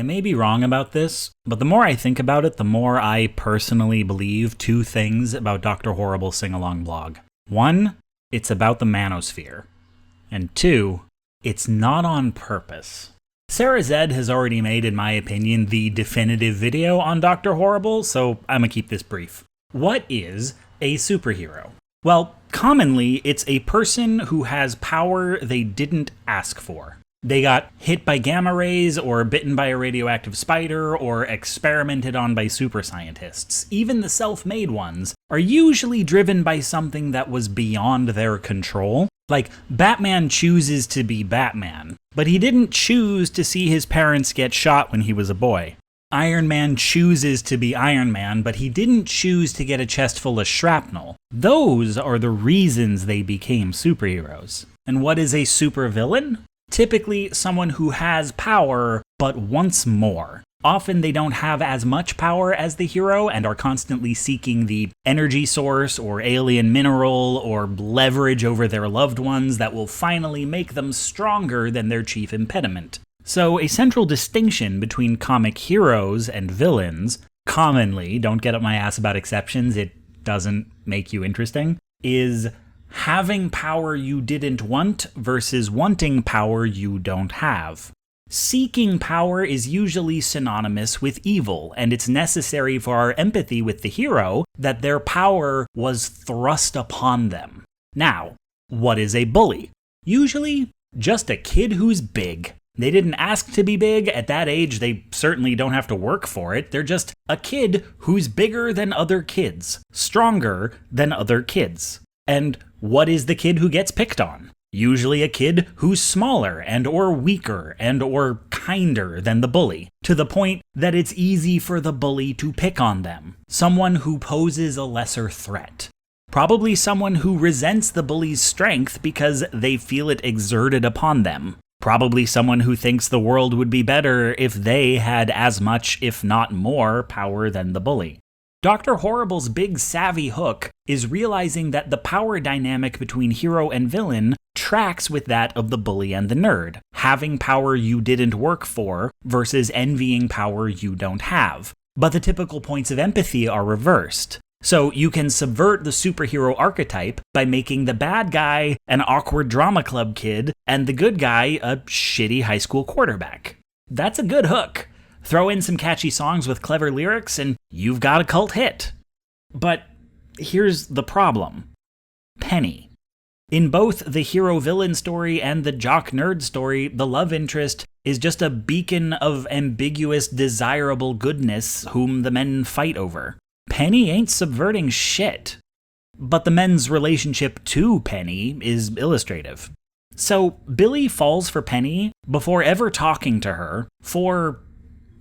may be wrong about this, but the more I think about it, the more I personally believe two things about Dr. Horrible's sing-along blog. One, it's about the manosphere. And two, it's not on purpose. Sarah Zed has already made, in my opinion, the definitive video on Dr. Horrible, so I'm gonna keep this brief. What is a superhero? Well, commonly, it's a person who has power they didn't ask for. They got hit by gamma rays, or bitten by a radioactive spider, or experimented on by super scientists. Even the self-made ones are usually driven by something that was beyond their control. Like, Batman chooses to be Batman, but he didn't choose to see his parents get shot when he was a boy. Iron Man chooses to be Iron Man, but he didn't choose to get a chest full of shrapnel. Those are the reasons they became superheroes. And what is a supervillain? Typically someone who has power, but wants more. Often they don't have as much power as the hero and are constantly seeking the energy source or alien mineral or leverage over their loved ones that will finally make them stronger than their chief impediment. So a central distinction between comic heroes and villains, commonly, don't get up my ass about exceptions, it doesn't make you interesting, is having power you didn't want versus wanting power you don't have. Seeking power is usually synonymous with evil, and it's necessary for our empathy with the hero that their power was thrust upon them. Now, what is a bully? Usually, just a kid who's big. They didn't ask to be big. At that age, they certainly don't have to work for it. They're just a kid who's bigger than other kids, stronger than other kids. And what is the kid who gets picked on? Usually a kid who's smaller and or weaker and or kinder than the bully, to the point that it's easy for the bully to pick on them. Someone who poses a lesser threat. Probably someone who resents the bully's strength because they feel it exerted upon them. Probably someone who thinks the world would be better if they had as much, if not more, power than the bully. Dr. Horrible's big savvy hook is realizing that the power dynamic between hero and villain tracks with that of the bully and the nerd. Having power you didn't work for versus envying power you don't have. But the typical points of empathy are reversed. So you can subvert the superhero archetype by making the bad guy an awkward drama club kid and the good guy a shitty high school quarterback. That's a good hook. Throw in some catchy songs with clever lyrics and you've got a cult hit. But here's the problem. Penny. In both the hero-villain story and the jock-nerd story, the love interest is just a beacon of ambiguous, desirable goodness whom the men fight over. Penny ain't subverting shit. But the men's relationship to Penny is illustrative. So Billy falls for Penny before ever talking to her for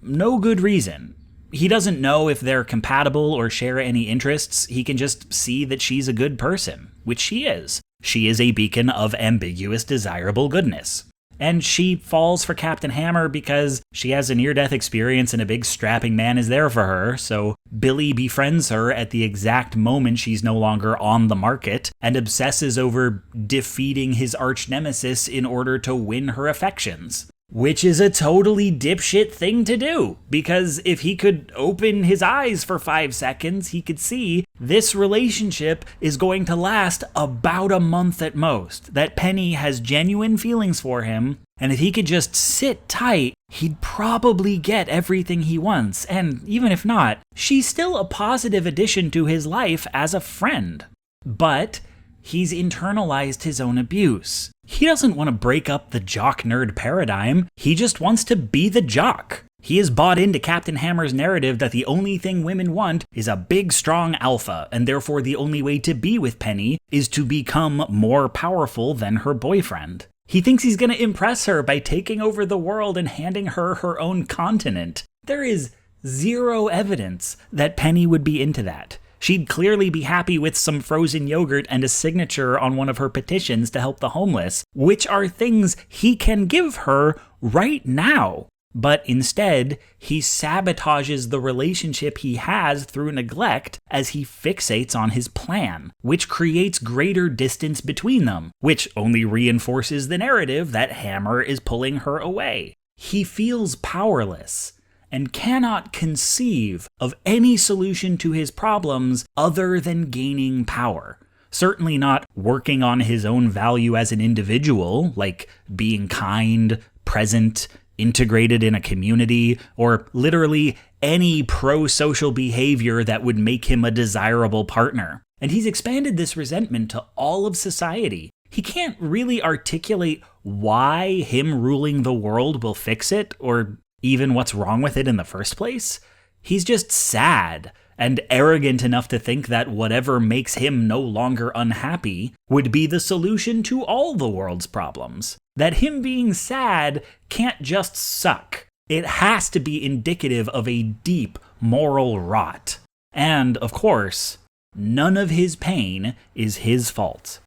no good reason. He doesn't know if they're compatible or share any interests. He can just see that she's a good person, which she is. She is a beacon of ambiguous, desirable goodness. And she falls for Captain Hammer because she has a near-death experience and a big strapping man is there for her, so Billy befriends her at the exact moment she's no longer on the market and obsesses over defeating his arch-nemesis in order to win her affections. Which is a totally dipshit thing to do, because if he could open his eyes for 5 seconds, he could see this relationship is going to last about a month at most, that Penny has genuine feelings for him, and if he could just sit tight, he'd probably get everything he wants, and even if not, she's still a positive addition to his life as a friend. But he's internalized his own abuse. He doesn't want to break up the jock-nerd paradigm, he just wants to be the jock. He has bought into Captain Hammer's narrative that the only thing women want is a big, strong alpha, and therefore the only way to be with Penny is to become more powerful than her boyfriend. He thinks he's going to impress her by taking over the world and handing her her own continent. There is zero evidence that Penny would be into that. She'd clearly be happy with some frozen yogurt and a signature on one of her petitions to help the homeless, which are things he can give her right now. But instead, he sabotages the relationship he has through neglect as he fixates on his plan, which creates greater distance between them, which only reinforces the narrative that Hammer is pulling her away. He feels powerless. and cannot conceive of any solution to his problems other than gaining power. Certainly not working on his own value as an individual, like being kind, present, integrated in a community, or literally any pro-social behavior that would make him a desirable partner. And he's expanded this resentment to all of society. He can't really articulate why him ruling the world will fix it, or even what's wrong with it in the first place. He's just sad and arrogant enough to think that whatever makes him no longer unhappy would be the solution to all the world's problems. That him being sad can't just suck. It has to be indicative of a deep moral rot. And, of course, none of his pain is his fault.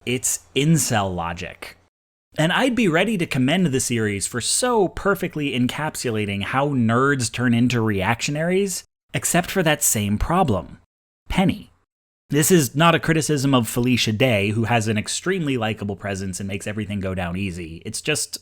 It's incel logic. And I'd be ready to commend the series for so perfectly encapsulating how nerds turn into reactionaries, except for that same problem. Penny. This is not a criticism of Felicia Day, who has an extremely likable presence and makes everything go down easy. It's just,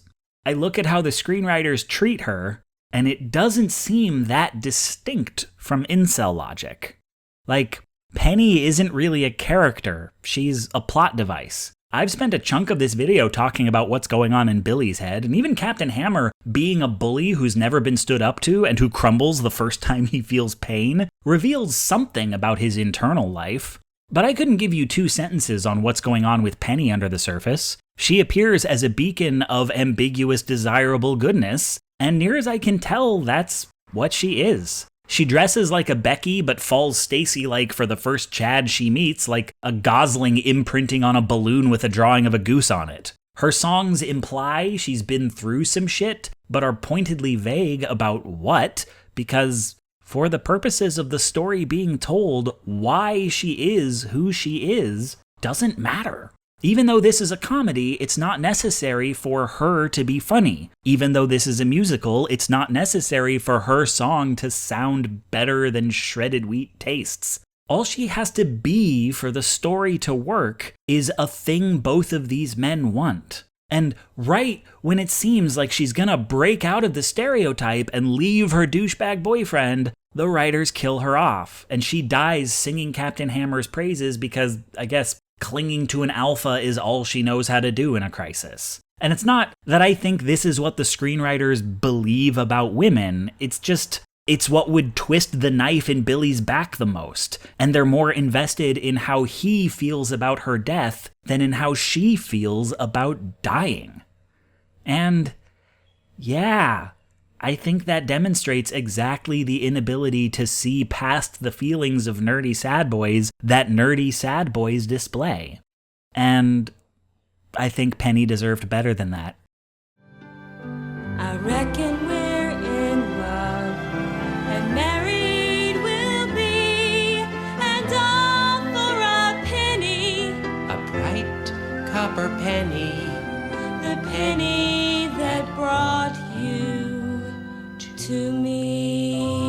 I look at how the screenwriters treat her, and it doesn't seem that distinct from incel logic. Like, Penny isn't really a character, she's a plot device. I've spent a chunk of this video talking about what's going on in Billy's head, and even Captain Hammer being a bully who's never been stood up to and who crumbles the first time he feels pain reveals something about his internal life. But I couldn't give you 2 sentences on what's going on with Penny under the surface. She appears as a beacon of ambiguous desirable goodness, and near as I can tell, that's what she is. She dresses like a Becky, but falls Stacy-like for the first Chad she meets, like a Gosling imprinting on a balloon with a drawing of a goose on it. Her songs imply she's been through some shit, but are pointedly vague about what, because for the purposes of the story being told, why she is who she is doesn't matter. Even though this is a comedy, it's not necessary for her to be funny. Even though this is a musical, it's not necessary for her song to sound better than shredded wheat tastes. All she has to be for the story to work is a thing both of these men want. And right when it seems like she's gonna break out of the stereotype and leave her douchebag boyfriend, the writers kill her off, and she dies singing Captain Hammer's praises because, I guess, clinging to an alpha is all she knows how to do in a crisis. And it's not that I think this is what the screenwriters believe about women, it's what would twist the knife in Billy's back the most, and they're more invested in how he feels about her death than in how she feels about dying. And yeah, I think that demonstrates exactly the inability to see past the feelings of nerdy sad boys that nerdy sad boys display. And I think Penny deserved better than that. I reckon we're in love, and married we'll be, and all for a penny, a bright copper penny, the penny that brought you to me.